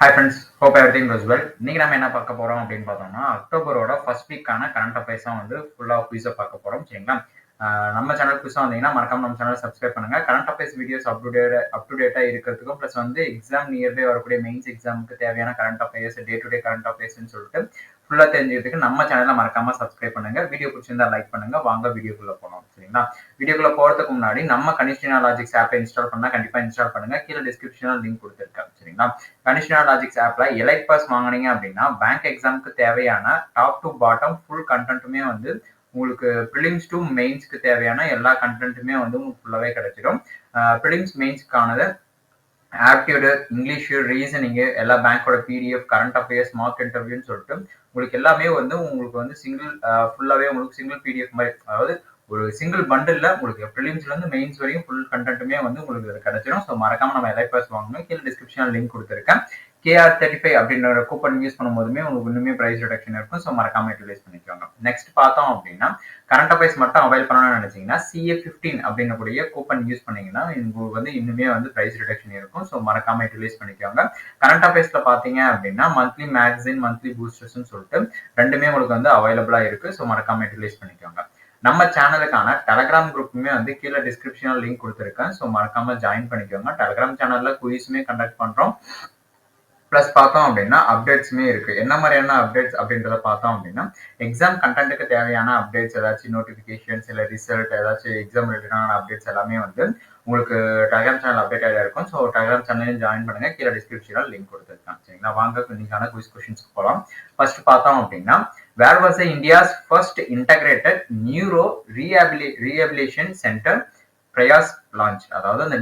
Hi friends, hope everything கோஸ் well. இன்னைக்கு நம்ம என்ன பார்க்க போறோம் அப்படின்னு பார்த்தோம்னா, அக்டோபரோட ஃபர்ஸ்ட் வீக்கான கரண்ட் அஃபேர்ஸா வந்து ஃபுல்லா குயிஸை பார்க்க போறோம். சரிங்களா? நம்ம சேனல் புதுசாக வந்தீங்கன்னா மறக்காம நம்ம சேனல் சப்ஸ்கிரைப் பண்ணுங்க. Current affairs videos up to டேட்டா இருக்கிறதுக்கும் ப்ளஸ் வந்து எக்ஸாம் நியர்பை வரக்கூடிய மெயின்ஸ் எக்ஸாமுக்கு தேவையான current affairs, day to day current அஃபேர்ஸ்னு சொல்லிட்டு ஃபுல்லா தெரிஞ்சுக்கிறதுக்கு நம்ம சேனலை மறக்காம சப்ஸ்கிரைப் பண்ணுங்க. வீடியோ பிடிச்சிருந்தா லைக் பண்ணுங்க. வாங்க வீடியோக்குள்ள போகலாம். சரிங்களா? வீடியோக்குள்ள போறதுக்கு முன்னாடி நம்ம கனிஷ்டினா லாஜிக்ஸ் ஆப்பை இன்ஸ்டால் பண்ணா கண்டிப்பா இன்ஸ்டால் பண்ணுங்க. கீழே டிஸ்கிரிப்ஷன்ல லிங்க் கொடுத்துருக்கேன். சரிங்களா? கனிஷ்டினா லாஜிக்ஸ் ஆப்ல எலைட் பாஸ் வாங்குனீங்க அப்படின்னா பேங்க் எக்ஸாமுக்கு தேவையான டாப் டு பாட்டம் ஃபுல் கண்டென்ட்டுமே வந்து உங்களுக்கு ப்ரிலிம்ஸ் டு மெயின்ஸ்க்கு தேவையான எல்லா கண்டென்ட்டுமே வந்து உங்களுக்கு ஃபுல்லாவே கிடைச்சிடும். ப்ரிலிம்ஸ் மெயின்ஸ்க்கானது ஆப்டியூடு, இங்கிலீஷு, ரீசனிங்கு, எல்லா பேங்கோட பிடிஎஃப், கரண்ட் அஃபேர்ஸ், மார்க் இன்டர்வியூன்னு சொல்லிட்டு உங்களுக்கு எல்லாமே வந்து உங்களுக்கு வந்து சிங்கிள் ஃபுல்லாவே உங்களுக்கு சிங்கிள் பிடிஎஃப் மாதிரி, அதாவது ஒரு சிங்கிள் பண்டில்ல உங்களுக்கு ப்ரிலிம்ஸ்ல இருந்து மெயின்ஸ் வரையும் ஃபுல் கண்டென்ட்டுமே வந்து உங்களுக்கு கிடைச்சிடும். ஸோ மறக்காம நம்ம எலைட் பாஸ் வாங்கணும். கீழே டிஸ்கிரிப்ஷன் லிங்க் கொடுத்துருக்கேன். KR35 அப்படின்ற கூப்பன் யூஸ் பண்ணும்போதுமே உங்களுக்கு இன்னுமே பிரைஸ் ரிடக்ஷன் இருக்கும். ஸோ மறக்காம யூட்டிலைஸ் பண்ணிக்கோங்க. நெக்ஸ்ட் பார்த்தோம் அப்படின்னா கரண்ட் அஃபேர்ஸ் மட்டும் அவைல் பண்ணணும்னு நினைச்சீங்கன்னா CA15 அப்படின்னக்கூடிய கூப்பன் யூஸ் பண்ணீங்கன்னா உங்களுக்கு வந்து இன்னுமே வந்து பிரைஸ் ரிடக்ஷன் இருக்கும். ஸோ மறக்காம யூட்டிலைஸ் பண்ணிக்கோங்க. கரண்ட் அஃபேர்ஸ்ல பாத்தீங்க அப்படின்னா மந்த்லி மேகசின், மந்த்லி பூஸ்டர்ஸ் சொல்லிட்டு ரெண்டுமே உங்களுக்கு வந்து அவைலபிளா இருக்கு. ஸோ மறக்காம யூட்டிலைஸ் பண்ணிக்கோங்க. நம்ம சேனலுக்கான டெலகிராம் குரூப்புமே வந்து கீழே டிஸ்கிரிப்ஷன்ல லிங்க் கொடுத்துருக்கேன். ஸோ மறக்காம ஜாயின் பண்ணிக்கோங்க. டெலகிராம் சேனல்ல குயிஸுமே கண்டக்ட் பண்றோம். பிளஸ் பார்த்தோம் அப்படின்னா அப்டேட்ஸுமே இருக்கு. என்ன மாதிரியான அப்டேட்ஸ் அப்படின்றத பார்த்தோம் அப்படின்னா எக்ஸாம் கண்டென்ட்டுக்கு தேவையான அப்டேட்ஸ், ஏதாச்சும் நோட்டிஃபிகேஷன்ஸ் இல்லை ரிசல்ட், ஏதாச்சும் எக்ஸாம் ரிலேட்டடான அப்டேட்ஸ் எல்லாமே வந்து உங்களுக்கு டெலகிராம் சேனல் அப்டேட் ஆகிட இருக்கும். ஸோ டெலகிராம் சேனலையும் ஜாயின் பண்ணுங்க. கீழே டிஸ்கிரிப்ஷனில் லிங்க் கொடுத்துருக்கேன். சரிங்களா? வாங்க இன்னைக்கான குவிஸ் கொஸ்டின்ஸ்க்கு போகலாம். ஃபர்ஸ்ட் பார்த்தோம் அப்படின்னா where was India's first integrated neuro rehabilitation centre Prayas launch. அதாவது அந்த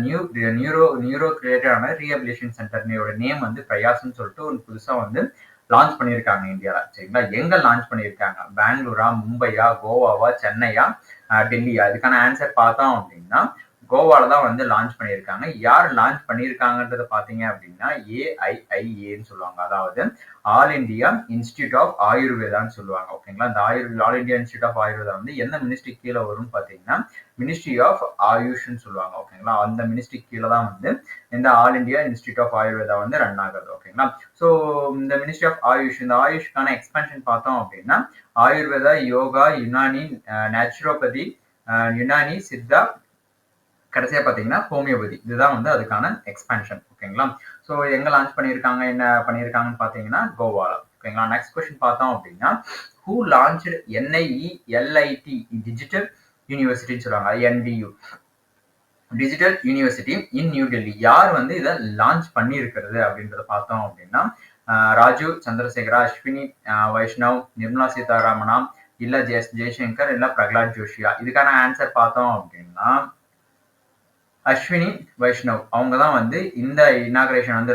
நியூரோ கிரியேட்டடான ரீஹபிலிட்டேஷன் சென்டர்னோட நேம் வந்து பிரயாஸ்ன்னு சொல்லிட்டு ஒரு புதுசா வந்து லான்ச் பண்ணியிருக்காங்க இந்தியால. சரிங்களா? எங்க லான்ச் பண்ணியிருக்காங்க? பெங்களூரா, மும்பையா, கோவாவா, சென்னையா, டெல்லியா? இதுக்கான ஆன்சர் பார்த்தோம் அப்படின்னா கோவால தான் வந்து லான்ச் பண்ணியிருக்காங்க. யார் லான்ச் பண்ணியிருக்காங்கன்றத பாத்தீங்க அப்படின்னா AIIAன்னு சொல்லுவாங்க. அதாவது ஆல் இந்தியா இன்ஸ்டிடியூட் ஆஃப் ஆயுர்வேதான்னு சொல்லுவாங்க. ஓகேங்களா? இந்த all India institute of Ayurveda வந்து எந்த மினிஸ்ட்ரி கீழே வரும்னு பாத்தீங்கன்னா மினிஸ்ட்ரி ஆஃப் ஆயுஷ்ன்னு சொல்லுவாங்க. ஓகேங்களா? அந்த மினிஸ்ட்ரி கீழே தான் வந்து இந்த all India institute of Ayurveda வந்து ரன் ஆகுது. ஓகேங்களா? ஸோ இந்த மினிஸ்ட்ரி ஆஃப் ஆயுஷ், இந்த ஆயுஷ்க்கான எக்ஸ்பென்ஷன் பார்த்தோம் அப்படின்னா ஆயுர்வேதா, யோகா, யுனானி, நேச்சுரோபதி, யுனானி, சித்தா, கடைசியா பாத்தீங்கன்னா ஹோமியோபதி. இதுதான் வந்து அதுக்கான எக்ஸ்பென்ஷன். ஓகேங்களா? ஸோ எங்க லான்ச் பண்ணியிருக்காங்க, என்ன பண்ணியிருக்காங்கன்னு பாத்தீங்கன்னா கோவால. ஓகேங்களா? நெக்ஸ்ட் கொஸ்டின் பார்த்தோம் அப்படின்னா ஹூ லான்ச்டு NIELIT டிஜிட்டல் யூனிவர்சிட்டின்னு சொல்லுவாங்க. NDU digital university in new Delhi. யார் வந்து இதை லான்ச் பண்ணியிருக்கிறது அப்படின்றத பார்த்தோம் அப்படின்னா ராஜீவ் சந்திரசேகரா, அஸ்வினி வைஷ்ணவ், நிர்மலா சீதாராமனா, இல்ல ஜெய்சங்கர், இல்ல பிரகலாத் ஜோஷியா? இதுக்கான ஆன்சர் பார்த்தோம் அப்படின்னா அஸ்வினி வைஷ்ணவ் அவங்க தான் வந்து இந்த இனாகிரேஷன் வந்து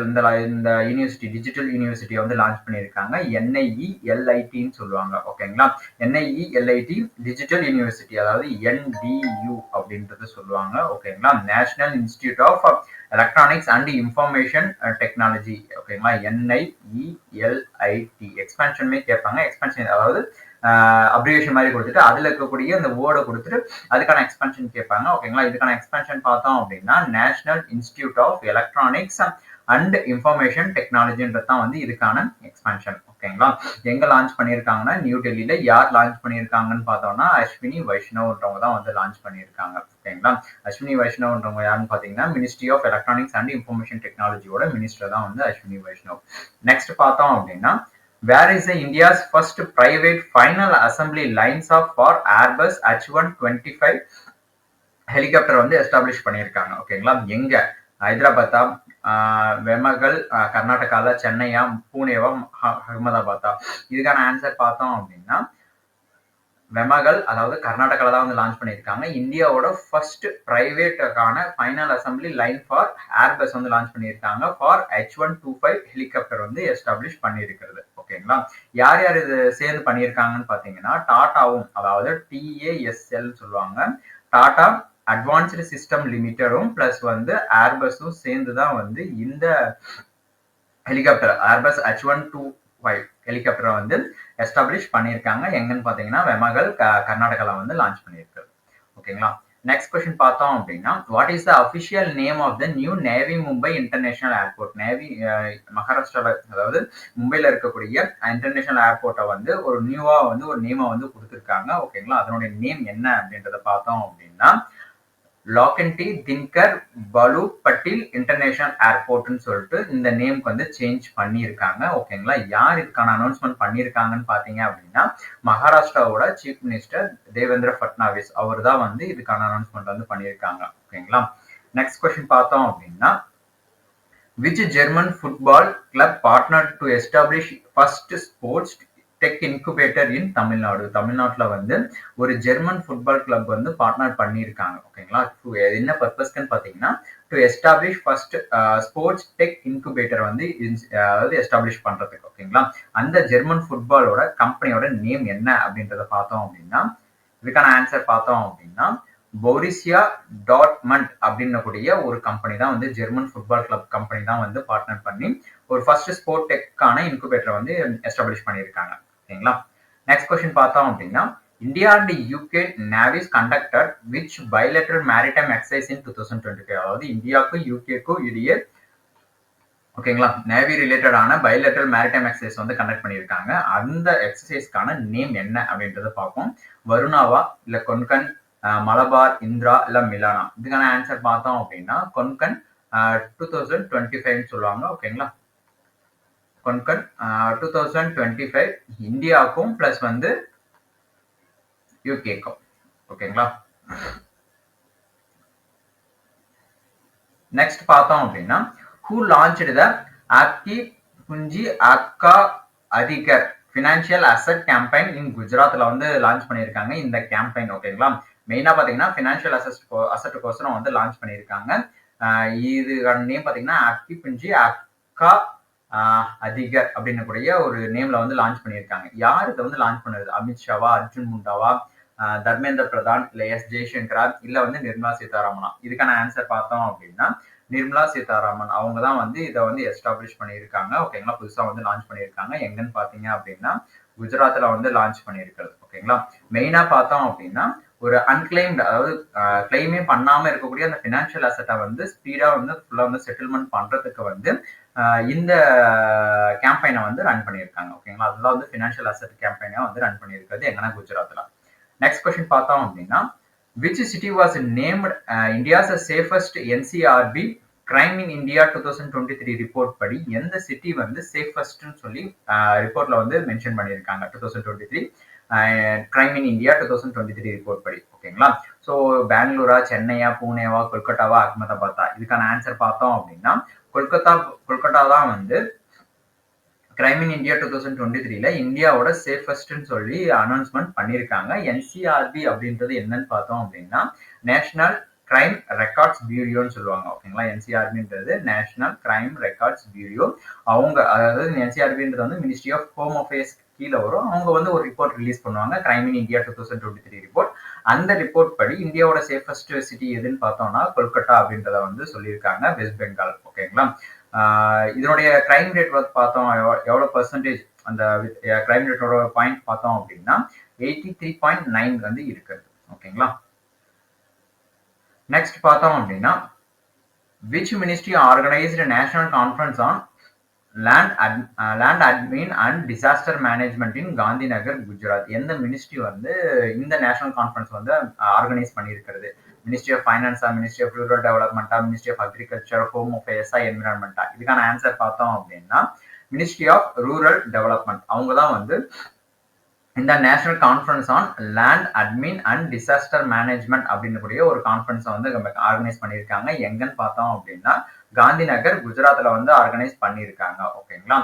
இந்த யூனிவர்சிட்டி, டிஜிட்டல் யூனிவர்சிட்டியை வந்து லான்ச் பண்ணியிருக்காங்க. NIELITன்னு சொல்லுவாங்க. ஓகேங்களா? NIELIT டிஜிட்டல் யூனிவர்சிட்டி, அதாவது NDU அப்படின்றத சொல்லுவாங்க. ஓகேங்களா? National institute of electronics and information technology. ஓகேங்களா? NIELIT எக்ஸ்பென்ஷனுமே கேட்பாங்க. எக்ஸ்பென்ஷன் அதாவது அப்ரிவேஷன் மாதிரி கொடுத்துட்டு அதுல இருக்கக்கூடிய அந்த வேர்டை கொடுத்துட்டு அதுக்கான எக்ஸ்பென்ஷன் கேட்பாங்க. ஓகேங்களா? இதுக்கான எக்ஸ்பென்ஷன் பார்த்தோம் அப்படின்னா national institute of electronics and information டெக்னாலஜின்றது தான் வந்து இதுக்கான எக்ஸ்பென்ஷன். ஓகேங்களா? எங்க லான்ச் பண்ணியிருக்காங்கன்னா நியூ டெல்லியில. யார் லான்ச் பண்ணியிருக்காங்கன்னு பார்த்தோம்னா அஸ்வினி வைஷ்ணவ்ன்றவங்க தான் வந்து லான்ச் பண்ணியிருக்காங்க. ஓகேங்களா? அஸ்வினி வைஷ்ணவ்ன்றவங்க யாருன்னு பாத்தீங்கன்னா ministry of electronics and information டெக்னாலஜியோட மினிஸ்டர் தான் வந்து அஸ்வினி வைஷ்ணவ். நெக்ஸ்ட் பார்த்தோம் அப்படின்னா where is the India's first private final assembly lines of for Airbus H125 helicopter வந்து எஸ்டாப்ளிஷ் பண்ணியிருக்காங்க. ஓகேங்களா? எங்க? ஹைதராபாத்தா, வெமகல் கர்நாடகால, சென்னையா, பூனேவா, அகமதாபாத்தா? இதுக்கான ஆன்சர் பார்த்தோம் அப்படின்னா வெமகல், அதாவது கர்நாடகால தான் வந்து லான்ச் பண்ணியிருக்காங்க. இந்தியாவோட ஃபர்ஸ்ட் பிரைவேட்டுக்கான final assembly line for Airbus வந்து லான்ச் பண்ணியிருக்காங்க. ஃபார் H125 ஹெலிகாப்டர் வந்து எஸ்டாப்ளிஷ் பண்ணியிருக்கிறது. ஓகேங்களா? யார் யார் இது சேர்ந்து பண்ணியிருக்காங்கன்னு பாத்தீங்கன்னா டாட்டாவும், அதாவது TASL சொல்லுவாங்க, டாடா அட்வான்ஸ்டு சிஸ்டம் லிமிட்டடும் பிளஸ் வந்து ஏர்பஸும் சேர்ந்து தான் வந்து இந்த ஹெலிகாப்டர் ஏர்பஸ் H125 ஹெலிகாப்டரை வந்து எஸ்டாப்ளிஷ் பண்ணியிருக்காங்க. எங்கன்னு பாத்தீங்கன்னா வெமகல், கர்நாடகால வந்து லான்ச் பண்ணியிருக்காரு. ஓகேங்களா? நெக்ஸ்ட் கொஸ்டின் பார்த்தோம் அப்படின்னா what is the official name of the new Navi Mumbai international airport. Navi மகாராஷ்டிராவில், அதாவது மும்பையில் இருக்கக்கூடிய இன்டர்நேஷனல் ஏர்போர்ட்டை வந்து ஒரு நியூவா வந்து ஒரு நேமை வந்து கொடுத்துருக்காங்க. ஓகேங்களா, அதனுடைய நேம் என்ன அப்படின்றத பார்த்தோம் அப்படின்னா லாக்கன்டி தின்கர் பலு பட்டேல் இன்டர்நேஷனல் ஏர்போர்ட்னு சொல்லிட்டு இந்த நேம்க்கு வந்து சேஞ்ச் பண்ணியிருக்காங்க. ஓகேங்களா, யார் இதுக்கான அனௌன்ஸ்மெண்ட் பண்ணியிருக்காங்கன்னு பார்த்தீங்க அப்படின்னா மகாராஷ்டிராவோட சீஃப் மினிஸ்டர் தேவேந்திர பட்னாவிஸ் அவர் தான் வந்து இதுக்கான அனௌன்ஸ்மெண்ட் வந்து பண்ணியிருக்காங்க. ஓகேங்களா, நெக்ஸ்ட் கொஸ்டின் பார்த்தோம் அப்படின்னா which German football club partnered to establish first sports tech incubator in Tamil Nadu. தமிழ்நாட்டில் வந்து ஒரு ஜெர்மன் ஃபுட்பால் கிளப் வந்து பார்ட்னர் பண்ணியிருக்காங்க. ஓகேங்களா, என்ன பர்பஸ்க்குன்னு பார்த்தீங்கன்னா to establish first sports tech incubator வந்து அதாவது எஸ்டாப்ளிஷ் பண்றதுக்கு. ஓகேங்களா, அந்த ஜெர்மன் ஃபுட்பாலோட கம்பெனியோட நேம் என்ன அப்படின்றத பார்த்தோம் அப்படின்னா இதுக்கான ஆன்சர் பார்த்தோம் அப்படின்னா போரிசியா டார்ட்மண்ட் அப்படின்னக்கூடிய ஒரு கம்பெனி தான் வந்து ஜெர்மன் ஃபுட்பால் கிளப் கம்பெனி தான் வந்து பார்ட்னர் பண்ணி ஒரு ஃபர்ஸ்ட் ஸ்போர்ட் டெக்கான இன்குபேட்டரை வந்து எஸ்டாப்ளிஷ் பண்ணியிருக்காங்க. ஓகேங்களா, நெக்ஸ்ட் கொஸ்டின் பார்த்தோம் அப்படின்னா India and UK navies conducted which bilateral maritime exercise இன் 2025. அதாவது இந்தியாவுக்கும் யூகேக்கும் இடையே ஓகேங்களா நேவி ரிலேட்டடான பைலேட்டரல் மேரிடைம் எக்ஸசைஸ் வந்து கண்டக்ட் பண்ணியிருக்காங்க. அந்த எக்ஸசைஸ்க்கான நேம் என்ன அப்படின்றத பார்ப்போம். வருணாவா இல்ல கொன்கன், மலபார், இந்திரா இல்ல மிலானா. இதுக்கான ஆன்சர் பார்த்தோம் அப்படின்னா கொன்கன் 2025 சொல்லுவாங்க. ஓகேங்களா, கொன்கன் 2025 இந்தியாவுக்கும் பிளஸ் வந்து யூகேக்கும். ஓகேங்களா, நெக்ஸ்ட் பார்த்தோம் அப்படின்னா who launched the Aapki Punji Aapka Adhikar financial asset campaign in குஜராத்ல வந்து லான்ச் பண்ணியிருக்காங்க இந்த கேம்பெயின். ஓகேங்களா, மெயினா பாத்தீங்கன்னா ஃபினான்ஷியல் அசெட்டுக்கோசரம் வந்து லான்ச் பண்ணியிருக்காங்க. இதுக்கான நேம் பாத்தீங்கன்னா ஆப்கி புஞ்சி ஆப்கா அதிகர் அப்படின்னு கூடிய ஒரு நேம்ல வந்து லான்ச் பண்ணியிருக்காங்க. யார் இதை வந்து லான்ச் பண்ணுறது? அமித்ஷாவா, அர்ஜுன் முண்டாவா, தர்மேந்திர பிரதான், இல்ல எஸ் ஜெய்சங்கரா, இல்ல வந்து நிர்மலா சீதாராமனா? இதுக்கான ஆன்சர் பார்த்தோம் அப்படின்னா நிர்மலா சீதாராமன் அவங்க தான் வந்து இதை வந்து எஸ்டாப்ளிஷ் பண்ணியிருக்காங்க. ஓகேங்களா, புதுசா வந்து லான்ச் பண்ணியிருக்காங்க. எங்கன்னு பாத்தீங்க அப்படின்னா குஜராத்ல வந்து லான்ச் பண்ணியிருக்கிறது. ஓகேங்களா, மெயினா பார்த்தோம் அப்படின்னா ஒரு அன்கிளைம்டு, அதாவது கிளைமே பண்ணாம இருக்கக்கூடிய அந்த பினான்சியல் அசெட்டை வந்து ஸ்பீடா வந்து ஃபுல்லா வந்து செட்டில்மெண்ட் பண்றதுக்கு வந்து இந்த கேம்பெயினை வந்து ரன் பண்ணியிருக்காங்க. ஓகேங்களா, அதெல்லாம் வந்து பினான்சியல் அசெட் கேம்பெயினை வந்து ரன் பண்ணியிருக்கிறது எங்கன்னா குஜராத்ல. நெக்ஸ்ட் கொஸ்டின் பார்த்தோம் அப்படின்னா which city was named India's safest NCRB crime in India 2023 report படி எந்த சிட்டி வந்து சேஃபஸ்ட்னு சொல்லி ரிப்போர்ட்ல வந்து மென்ஷன் பண்ணியிருக்காங்க 2023 கிரைம் இன் இந்தியா 2023 ரிப்போர்ட் படி. ஓகேங்களா, ஸோ பெங்களூரா, சென்னையா, பூனேவா, கொல்கட்டாவா, அகமதாபாத்தா? இதுக்கான ஆன்சர் பார்த்தோம் அப்படின்னா கொல்கட்டா தான் வந்து கிரைம் இன் இந்தியா 2023ல இந்தியாவோட சேஃபஸ்ட்னு சொல்லி அனௌன்ஸ்மெண்ட் பண்ணியிருக்காங்க. என்சிஆர்பி அப்படின்றது என்னன்னு பார்த்தோம் அப்படின்னா நேஷனல் கிரைம் ரெக்கார்ட்ஸ் பியூரோன்னு சொல்லுவாங்க. ஓகேங்களா, என்சிஆர்பின்றது நேஷனல் கிரைம் ரெக்கார்ட்ஸ் பியூரோ. அவங்க அதாவது என்சிஆர்பின்றது வந்து மினிஸ்ட்ரி ஆஃப் ஹோம் அஃபேர்ஸ் கீழே வரும். அவங்க வந்து ஒரு ரிப்போர்ட் ரிலீஸ் பண்ணுவாங்க, கிரைம் இன் இந்தியா 2023 ரிப்போர்ட். அந்த ரிப்போர்ட் படி இந்தியாவோட சேஃபஸ்ட் சிட்டி எதுன்னு பார்த்தோம்னா கொல்கட்டா அப்படின்றத வந்து சொல்லியிருக்காங்க, வெஸ்ட் பெங்கால். ஓகேங்களா, இதனுடைய கிரைம் ரேட் வந்து பார்த்தோம் எவ்வளவு பர்சன்டேஜ் அந்த கிரைம் ரேட்டோட பாயிண்ட் பார்த்தோம் அப்படின்னா 83.9 வந்து இருக்குது. ஓகேங்களா, நெக்ஸ்ட் பார்த்தோம் அப்படின்னா which ministry organised national conference on land admin and disaster management in Gandhinagar, Gujarat? எந்த மினிஸ்ட்ரி வந்து இந்த நேஷனல் கான்ஃபரன்ஸ் வந்து ஆர்கனைஸ் பண்ணியிருக்கிறது? மினிஸ்ட்ரி ஆஃப் ஃபைனான்ஸா, மினிஸ்ட்ரி ஆஃப் ரூரல் டெவலப்மெண்டா, மினிஸ்ட்ரி ஆஃப் அக்ரிகல்ச்சர், ஹோம் அஃபேர்ஸா, என்விரான்மெண்டா? இதுக்கான ஆன்சர் பார்த்தோம் அப்படின்னா மினிஸ்ட்ரி ஆஃப் ரூரல் டெவலப்மெண்ட் அவங்க தான் வந்து இந்த national conference on land admin and disaster management அப்படின்னு கூடிய ஒரு கான்ஃபரன்ஸை வந்து ஆர்கனைஸ் பண்ணியிருக்காங்க. எங்கன்னு பார்த்தோம் அப்படின்னா காந்தி நகர், குஜராத்ல வந்து ஆர்கனைஸ் பண்ணியிருக்காங்க. ஓகேங்களா,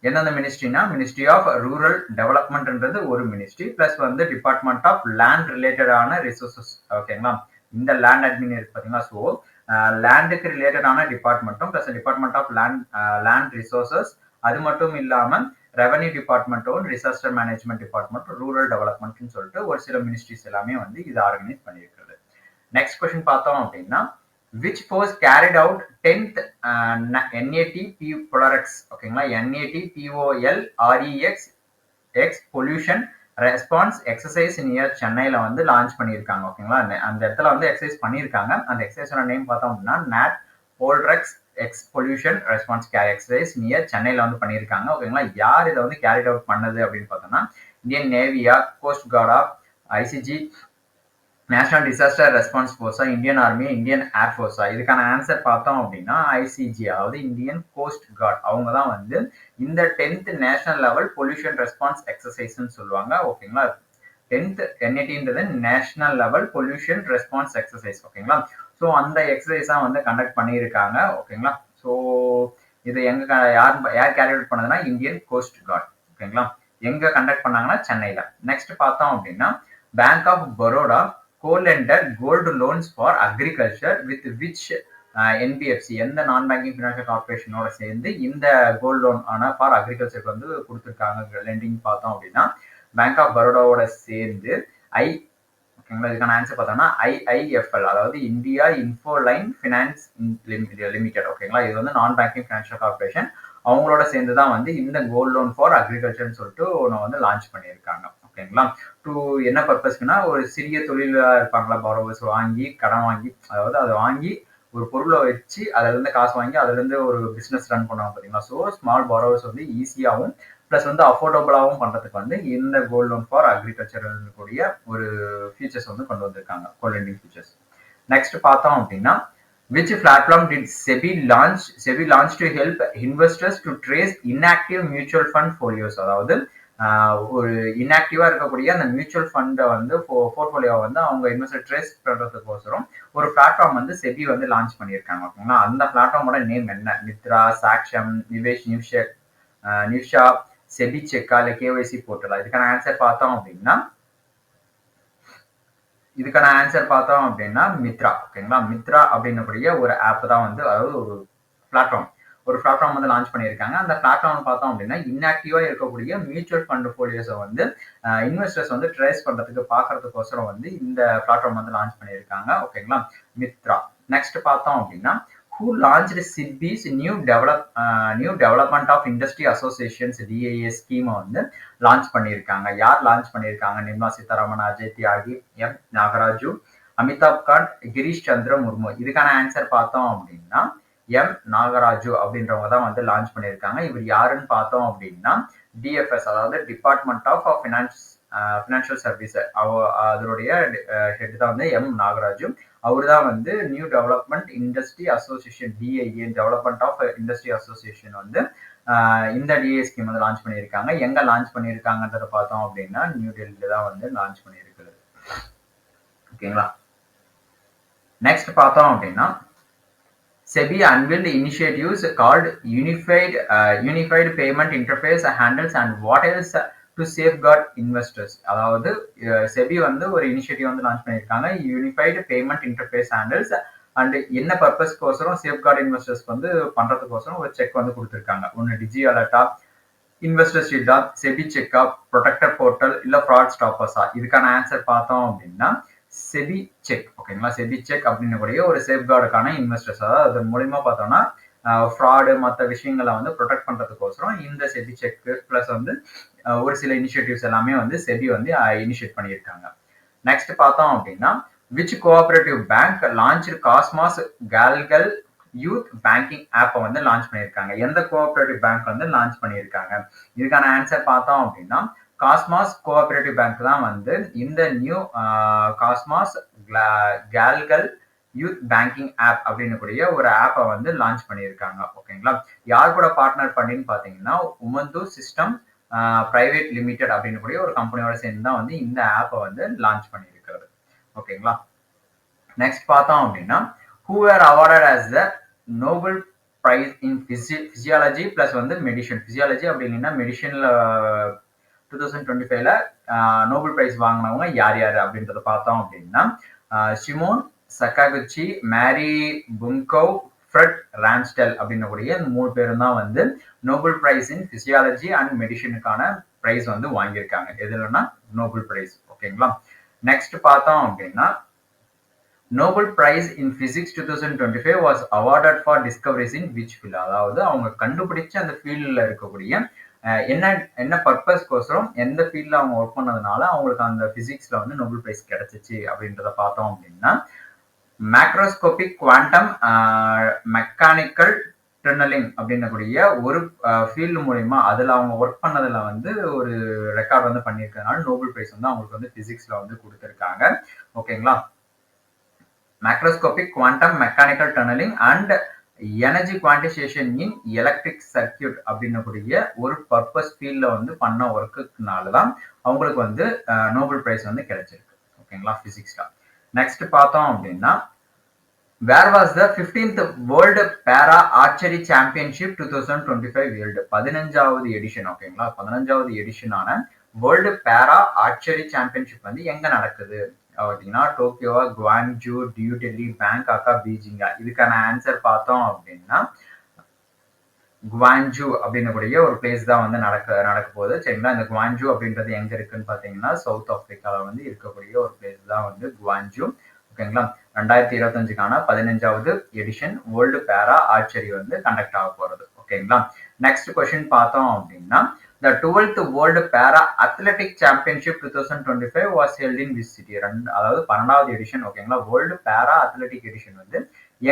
எந்தெந்த மினிஸ்ட்ரினா மினிஸ்ட்ரி ஆஃப் ரூரல் டெவலப்மெண்ட்ன்றது ஒரு மினிஸ்ட்ரி, பிளஸ் வந்து டிபார்ட்மெண்ட் ஆஃப் லேண்ட் ரிலேட்டடான ரிசோர்சஸ். ஓகேங்களா, இந்த லேண்ட் அட்மின் இருக்கு பார்த்தீங்களா, ஸோ லேண்டுக்கு ரிலேட்டடான டிபார்ட்மெண்ட்டும் plus department of land resources, அது மட்டும் இல்லாமல் ரெவன்யூ டிபார்ட்மெண்ட்டும் டிசாஸ்டர் மேனேஜ்மெண்ட் டிபார்ட்மெண்ட், ரூரல் டெவலப்மெண்ட்னு சொல்லிட்டு ஒரு சில மினிஸ்ட்ரிஸ் எல்லாமே வந்து இது ஆர்கனைஸ் பண்ணியிருக்கிறது. நெக்ஸ்ட் கொஸ்டின் பார்த்தோம் அப்படின்னா which force carried out 10th NAT Polarex? ஓகேங்களா, NAT POLREX pollution response exercise near சென்னையில வந்து லான்ச் பண்ணியிருக்காங்க. ஓகேங்களா, அந்த இடத்துல வந்து எக்ஸசைஸ் பண்ணியிருக்காங்க. அந்த எக்ஸசைஸோட நேம் பார்த்தோம் அப்படின்னா NAT POLREX X pollution response care exercise near சென்னையில வந்து பண்ணியிருக்காங்க. ஓகேங்களா, யார் இதை வந்து கேரிட் அவுட் பண்ணது அப்படின்னு பார்த்தோம்னா இந்தியன் நேவியா, கோஸ்ட் கார்டா, ஐசிஜி, நேஷனல் டிசாஸ்டர் ரெஸ்பான்ஸ் ஃபோர்ஸா, இந்தியன் ஆர்மி, இந்தியன் ஏர்ஃபோர்ஸா? இதுக்கான ஆன்சர் பார்த்தோம் அப்படின்னா ஐசிஜி, அதாவது இந்தியன் கோஸ்ட் கார்ட். அவங்க தான் வந்து இந்த 10th national level pollution response எக்ஸசைஸ்ன்னு சொல்லுவாங்க. ஓகேங்களா, 10th NATன்றது national level pollution response exercise. ஓகேங்களா, ஸோ அந்த எக்ஸசைஸா வந்து கண்டக்ட் பண்ணியிருக்காங்க. ஓகேங்களா, ஸோ இது எங்க யார் கேரி அவுட் பண்ணதுன்னா இந்தியன் கோஸ்ட் கார்ட். ஓகேங்களா, எங்க கண்டக்ட் பண்ணாங்கன்னா சென்னையில. நெக்ஸ்ட் பார்த்தோம் அப்படின்னா bank of Baroda co-lended gold loans for agriculture with which NBFC, எந்த நான் பேங்கிங் ஃபினான்ஷியல் கார்பரேஷனோட சேர்ந்து இந்த கோல்டு லோன் ஆன ஃபார் அக்ரிகல்ச்சருக்கு வந்து கொடுத்துருக்காங்க லெண்டிங் பார்த்தோம் அப்படின்னா பேங்க் ஆஃப் பரோடாவோட சேர்ந்து ஓகேங்களா, இதுக்கான ஆன்சர் பார்த்தோம்னா IIFL, அதாவது இந்தியா இன்ஃபோலைன் ஃபினான்ஸ் லிமிடெட். ஓகேங்களா, இது வந்து நான் பேங்கிங் ஃபினான்ஷியல் கார்பரேஷன், அவங்களோட சேர்ந்து தான் வந்து இந்த கோல்டு லோன் ஃபார் அக்ரிகல்ச்சர்னு சொல்லிட்டு ஒன்று வந்து லான்ச் பண்ணியிருக்காங்க. ஓகேங்களா, டு என்ன பர்பஸ்க்குன்னா ஒரு சிறிய தொழிலா இருப்பாங்களா பாரோவர்ஸ், வாங்கி கடன் வாங்கி, அதாவது அதை வாங்கி ஒரு பொருளை வச்சு அதுல இருந்து காசு வாங்கி அதுல இருந்து ஒரு பிசினஸ் ரன் பண்ணுவாங்க பாத்தீங்களா. ஸோ ஸ்மால் பாரோவர்ஸ் வந்து ஈஸியாகவும் பிளஸ் வந்து அஃபோர்டபுளாகவும் பண்றதுக்கு வந்து இந்த கோல்ட் லோன் ஃபார் அக்ரிகல்ச்சர் கூடிய ஒரு ஃபீச்சர்ஸ் வந்து கொண்டு வந்திருக்காங்க, கோல்ட் ஃபீச்சர்ஸ். நெக்ஸ்ட் பார்த்தோம் அப்படின்னா which platform did SEBI launch to help investors to trace inactive mutual fund folios? அதாவது ஒரு இன்ஆக்டிவா இருக்கக்கூடிய அந்த மியூச்சுவல் ஃபண்டை வந்து போர்ட்ஃபோலியோ வந்து அவங்க இன்வெஸ்டர் ட்ரேஸ் பண்றதுக்கோசரம் ஒரு பிளாட்ஃபார்ம் வந்து செபி வந்து லான்ச் பண்ணியிருக்காங்க. ஓகேங்களா, அந்த பிளாட்ஃபார்மோட நேம் என்ன? மித்ரா, சாக்ஷம், நிவேஷ், நிவ்ஷா, செபி செக்கா, இல்ல கேஒய்சி போர்ட்டலா? இதுக்கான ஆன்சர் பார்த்தோம் அப்படின்னா மித்ரா. ஓகேங்களா, மித்ரா அப்படின்னக்கூடிய ஒரு ஆப் தான் வந்து, அதாவது ஒரு பிளாட்ஃபார்ம் வந்து லான்ச் பண்ணியிருக்காங்க. அந்த பிளாட்ஃபார்ம் பார்த்தோம் அப்படின்னா இன்ஆக்டிவா இருக்கக்கூடிய மியூச்சுவல் ஃபண்ட் போலியோஸை வந்து இன்வெஸ்டர்ஸ் வந்து ட்ரேஸ் பண்றதுக்கு பாக்குறதுக்கோசரம் வந்து இந்த பிளாட்ஃபார்ம் வந்து லான்ச் பண்ணியிருக்காங்க. ஓகேங்களா, மித்ரா. நெக்ஸ்ட் பார்த்தோம் அப்படின்னா who launched SIDBI's new development of industry associations DIA ஸ்கீமை வந்து லான்ச் பண்ணியிருக்காங்க. யார் லான்ச் பண்ணியிருக்காங்க? நிர்மலா சீதாராமன், அஜய் தியாகி, எம் நாகராஜு, அமிதாப் காந்த், கிரீஷ் சந்திர முர்மு. இதுக்கான ஆன்சர் பார்த்தோம் அப்படின்னா எம் நாகராஜு அப்படின்றவங்க தான் வந்து லான்ச் பண்ணியிருக்காங்க. இவர் யாருன்னு பார்த்தோம் அப்படின்னா டிஎஃப்எஸ், அதாவது டிபார்ட்மெண்ட் ஆஃப் ஃபினான்ஷியல் சர்வீஸ், அதனுடைய ஹெட் தான் வந்து எம் நாகராஜு. அவர் தான் வந்து new development industry association DIA, development of industry association வந்து இந்த டிஏ ஸ்கீம் வந்து லான்ச் பண்ணியிருக்காங்க. எங்க லான்ச் பண்ணியிருக்காங்கன்றத பார்த்தோம் அப்படின்னா நியூ டெல்லியில தான் வந்து லான்ச் பண்ணியிருக்கிறது. ஓகேங்களா, நெக்ஸ்ட் பார்த்தோம் அப்படின்னா SEBI unveiled initiatives called Unified Payment Interface Handles and what else to safeguard investors. அதாவது SEBI வந்து ஒரு இனிஷியேட்டிவ் வந்து லான்ச் பண்ணியிருக்காங்க, unified payment interface handles and என்ன பர்பஸ்க்கோசரம் சேஃப்கார்ட் இன்வெஸ்டர்ஸ் வந்து பண்றதுக்கோசரம் ஒரு செக் வந்து கொடுத்துருக்காங்க. ஒன்று டிஜி அலர்ட்டா, இன்வெஸ்டர் ஷீல்டா, செபி செக்கா, ப்ரொடெக்டர் போர்ட்டல், இல்ல ஃப்ராட் ஸ்டாப்பர்ஸா? இதுக்கான ஆன்சர் பார்த்தோம் அப்படின்னா செபி செக். ஓகேங்களா, செபி செக் அப்படின்னக்கூடிய ஒரு சேஃப்கார்டுக்கான இன்வெஸ்டர்ஸ், அதாவது அது மூலியமா பார்த்தோம்னா ஃப்ராடு மற்ற விஷயங்களை வந்து ப்ரொடெக்ட் பண்றதுக்கோசரம் இந்த செபி செக் பிளஸ் வந்து ஒரு சில இனிஷியேட்டிவ்ஸ் எல்லாமே வந்து செபி வந்து இனிஷியேட் பண்ணியிருக்காங்க. நெக்ஸ்ட் பார்த்தோம் அப்படின்னா which cooperative bank launch Cosmos கால்கல் யூத் பேங்கிங் ஆப்பை வந்து லான்ச் பண்ணியிருக்காங்க? எந்த கோஆபரேட்டிவ் பேங்க் வந்து லான்ச் பண்ணியிருக்காங்க? இதுக்கான ஆன்சர் பார்த்தோம் அப்படின்னா காஸ்மாஸ் கோஆபரேட்டிவ் பேங்க் தான் வந்து இந்த நியூ காஸ்மாஸ் கால்கல் யூத் பேங்கிங் ஆப் அப்படின்னு கூடிய ஒரு ஆப்பை வந்து லான்ச் பண்ணியிருக்காங்க. ஓகேங்களா, யார் கூட பார்ட்னர் பண்ணின்னு பார்த்தீங்கன்னா உமந்து சிஸ்டம் பிரைவேட் லிமிடெட் அப்படின்னு கூடிய ஒரு கம்பெனியோட சேர்ந்து தான் வந்து இந்த ஆப்பை வந்து லான்ச் பண்ணியிருக்கிறது. ஓகேங்களா, நெக்ஸ்ட் பார்த்தோம் அப்படின்னா who were awarded as the Nobel Prize in Physiology plus வந்து மெடிசன். பிசியாலஜி அப்படின்னா மெடிசன்ல 2025ல நோபல் பிரைஸ் வாங்கினவங்க யார் யார் அப்படின்றத பார்த்தோம் அப்படின்னா ஷிமோன் சக்காகுச்சி, மேரி புங்கோவ், ஃப்ரெட் ரான்ஸ்டெல் அப்படின்னக்கூடிய இந்த 3 பேரும் தான் வந்து Nobel prize in physiology and மெடிசனுக்கான பிரைஸ் வந்து வாங்கியிருக்காங்க. எதுலன்னா நோபல் பிரைஸ். ஓகேங்களா, நெக்ஸ்ட் பார்த்தோம் அப்படின்னா Nobel prize in physics 2025 was awarded for discoveries in which field? அதாவது அவங்க கண்டுபிடிச்ச அந்த ஃபீல்டில் இருக்கக்கூடிய என்ன என்ன பர்பஸ்க்கோசரம் எந்த ஃபீல்ட்ல அவங்க ஒர்க் பண்ணதுனால அவங்களுக்கு அந்த பிசிக்ஸ்ல வந்து நோபல் பிரைஸ் கிடைச்சிச்சு அப்படின்றத பார்த்தோம் அப்படின்னா, மேக்ரோஸ்கோபிக் குவாண்டம் மெக்கானிக்கல் டன்னலிங் அப்படின்னக்கூடிய ஒரு ஃபீல்டு மூலியமா அதுல அவங்க ஒர்க் பண்ணதுல வந்து ஒரு ரெக்கார்ட் வந்து பண்ணியிருக்கனால நோபல் பிரைஸ் வந்து அவங்களுக்கு வந்து பிசிக்ஸ்ல வந்து கொடுத்துருக்காங்க. ஓகேங்களா? Macroscopic quantum mechanical tunnelling and energy quantisation in electric circuit அப்படின்னக்கூடிய ஒரு பர்பஸ் ஃபீல்ட்ல வந்து பண்ண ஒர்க்குனால தான் அவங்களுக்கு வந்து நோபல் பிரைஸ் வந்து கிடைச்சிருக்கு. ஓகேங்களா? பிசிக்ஸ்ல. நெக்ஸ்ட் பார்த்தோம் அப்படின்னா, where was the 15th world para archery championship 2025 world 15வது எடிஷன். ஓகேங்களா? 15வது எடிஷனான வேர்ல்டு பேரா ஆர்ச்சரி சாம்பியன்ஷிப் வந்து எங்க நடக்குது அப்படின்னா, டோக்கியோவா, குவாங்ஜூ, நியூ டெல்லி, பேங்காக்கா, பீஜிங்கா? இதுக்கான ஆன்சர் பார்த்தோம் அப்படின்னா குவாங்ஜூ அப்படின்னக்கூடிய ஒரு பிளேஸ் தான் வந்து நடக்க போகுது. சரிங்களா? இந்த குவாங்ஜூ அப்படின்றது எங்க இருக்குன்னு பாத்தீங்கன்னா சவுத் ஆப்பிரிக்கால வந்து இருக்கக்கூடிய ஒரு பிளேஸ் தான் வந்து குவாங்ஜூ. ஓகேங்களா? 2025க்கான 15வது எடிஷன் வேர்ல்டு பேரா ஆர்ச்சரி வந்து கண்டக்ட் ஆக போறது. ஓகேங்களா? நெக்ஸ்ட் கொஸ்டின் பார்த்தோம் அப்படின்னா, the 12th World Para Athletic Championship 2025 was held in which city? அதாவது 12வது எடிஷன். ஓகேங்களா? வேர்ல்டு பேரா அத்லெட்டிக் எடிஷன் வந்து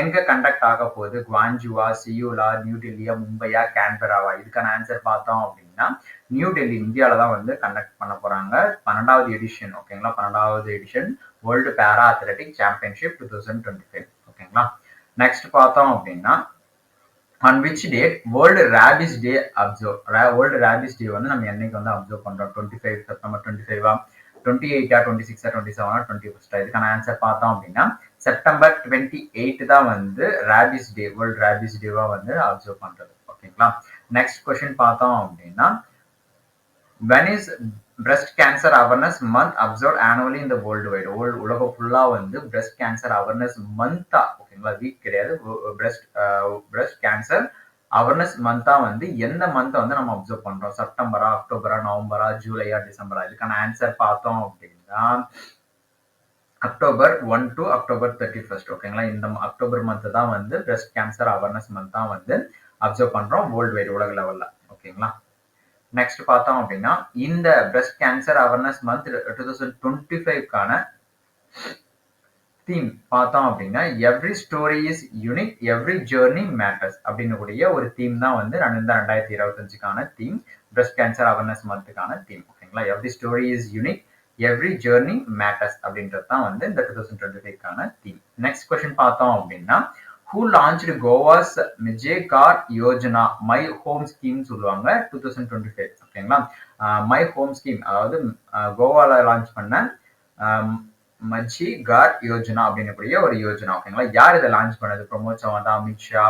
எங்க கண்டக்ட் ஆக போகுது? குவாங்ஜூவா, சியோலா, நியூ டெல்லியா, மும்பையா, கேன்பராவா? இதுக்கான ஆன்சர் பார்த்தோம் அப்படின்னா நியூ டெல்லி, இந்தியாவில தான் வந்து கண்டக்ட் பண்ண போறாங்க. 12வது எடிஷன். ஓகேங்களா? 12வது எடிஷன் வேர்ல்டு பேரா அத்லெட்டிக் சாம்பியன்ஷிப் 2025. ஓகேங்களா? நெக்ஸ்ட் பார்த்தோம் அப்படின்னா, on which date World Rabies Day observe? World Rabies Day வந்து நம்ம என்னைக்கு வந்து அப்சர்வ் பண்றோம்? 25 செப்டம்பர் 25ஆ, 28ஆ, 26ஆ, 27ஆ, 21ஆ? இதுக்கான ஆன்சர் பார்த்தோம் அப்படின்னா செப்டம்பர் 28 தான் வந்து ராபிஸ் டே, வேர்ல்ட் ராபிஸ் டேவா வந்து அப்சர்வ் பண்றது. ஓகேங்களா? நெக்ஸ்ட் கொஸ்டின் பார்த்தோம் அப்படின்னா, when is breast cancer awareness month observed annually in the worldwide? உலகம் ஃபுல்லா வந்து breast cancer awareness month. ஓகேங்களா? வீக் கிடையாது. breast cancer awareness month வந்து எந்த மந்த் வந்து நம்ம அப்சர்வ் பண்றோம்? செப்டம்பரா, அக்டோபரா, நவம்பரா, ஜூலையா, டிசம்பரா? இதுக்கான ஆன்சர் பார்த்தோம் அப்படின்னா அக்டோபர் 1 to அக்டோபர் 31. ஓகேங்களா? இந்த அக்டோபர் மந்த் தான் வந்து breast cancer awareness month தான் வந்து அப்சர்வ் பண்றோம் வேர்ல்ட் வைட், உலக லெவல்ல. ஓகேங்களா? நெக்ஸ்ட் பார்த்தோம் அப்படின்னா, இந்த breast cancer awareness month 2025க்கான தீம் பார்த்தோம் அப்படின்னா every story is unique, every journey matters அப்படின்னக்கூடிய ஒரு தீம் தான் வந்து 2025க்கான தீம், breast cancer awareness monthக்கான தீம். ஓகேங்களா? Every story is unique, every journey matters அப்படின்றது தான் வந்து இந்த 2025க்கான தீம். நெக்ஸ்ட் கொஸ்டின் பார்த்தோம் அப்படின்னா, who launched Goa's Mijekar Yojana my home scheme சொல்லுவாங்க 2025. ஓகேங்களா? மை ஹோம் ஸ்கீம் அதாவது கோவால லான்ச் பண்ண மஜ்ஜி கார் யோஜனா அப்படின்னக்கூடிய ஒரு யோஜனா. ஓகேங்களா? யார் இதை லான்ச் பண்ணது? பிரமோத் சவாண்டா, அமித்ஷா,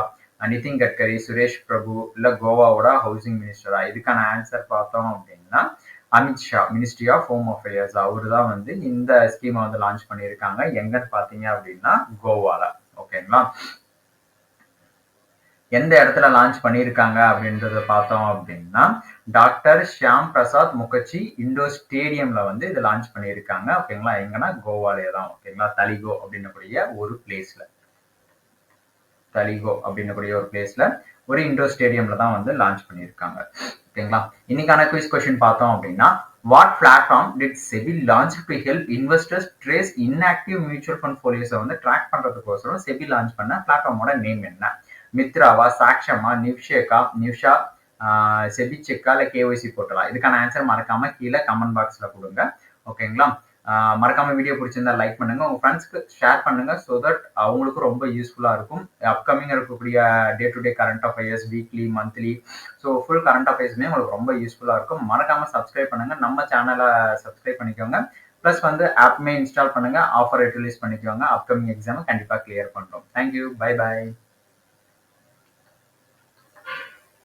நிதின் கட்கரி, சுரேஷ் பிரபு, இல்ல கோவாவோட ஹவுசிங் மினிஸ்டரா? இதுக்கான ஆன்சர் பார்த்தோம் அப்படின்னா Amit Shah, ministry of home affairs, அவரு தான் வந்து இந்த ஸ்கீமை வந்து லான்ச் பண்ணியிருக்காங்க. எங்கன்னு பாத்தீங்க அப்படின்னா கோவால. ஓகேங்களா? எந்த இடத்துல லான்ச் பண்ணியிருக்காங்க அப்படின்றத பார்த்தோம் அப்படின்னா டாக்டர் ஷியாம் பிரசாத் முகர்ஜி இண்டோர் ஸ்டேடியம்ல வந்து இதை லான்ச் பண்ணியிருக்காங்க. ஓகேங்களா? எங்கன்னா கோவாலே தான். ஓகேங்களா? தலிகோ அப்படின்னக்கூடிய ஒரு பிளேஸ்ல, தலிகோ அப்படின்னக்கூடிய ஒரு பிளேஸ்ல ஒரு இண்டோர் ஸ்டேடியம்ல தான் வந்து லான்ச் பண்ணியிருக்காங்க. ஓகேங்களா? இன்னைக்கான குவிஸ் கொஸ்டின் பார்த்தோம் அப்படின்னா, what platform did SEBI launch to help investors trace inactive mutual fund போலியோஸை வந்து ட்ராக் பண்றதுக்கோசரம் செபி லான்ச் பண்ண பிளாட்ஃபார்மோட நேம் என்ன? மித்ராவா, சாக்ஷமா, நிவ்ஷேகா, நிவ்ஷா, செபி செக்கா, இல்ல கேஒய்சி போர்ட்டலா? இதுக்கான ஆன்சர் மறக்காம கீழே கமெண்ட் பாக்ஸ்ல கொடுங்க. ஓகேங்களா? மறக்காம வீடியோ பிடிச்சிருந்தா லைக் பண்ணுங்க, உங்க ஃப்ரெண்ட்ஸ்க்கு ஷேர் பண்ணுங்க, ஸோ தட் அவங்களுக்கும் ரொம்ப யூஸ்ஃபுல்லா இருக்கும். அப்கமிங் இருக்கக்கூடிய day to day current affairs, weekly, monthly, so full current அஃபேர்ஸுமே உங்களுக்கு ரொம்ப யூஸ்ஃபுல்லா இருக்கும். மறக்காம சப்ஸ்கிரைப் பண்ணுங்க, நம்ம சேனலை சப்ஸ்கிரைப் பண்ணிக்கோங்க. ப்ளஸ் வந்து ஆப்மே இன்ஸ்டால் பண்ணுங்க, ஆஃபர் யூட்டிலைஸ் பண்ணிக்கோங்க. அப்கமிங் எக்ஸாம் கண்டிப்பா கிளியர் பண்றோம். Thank you, bye by.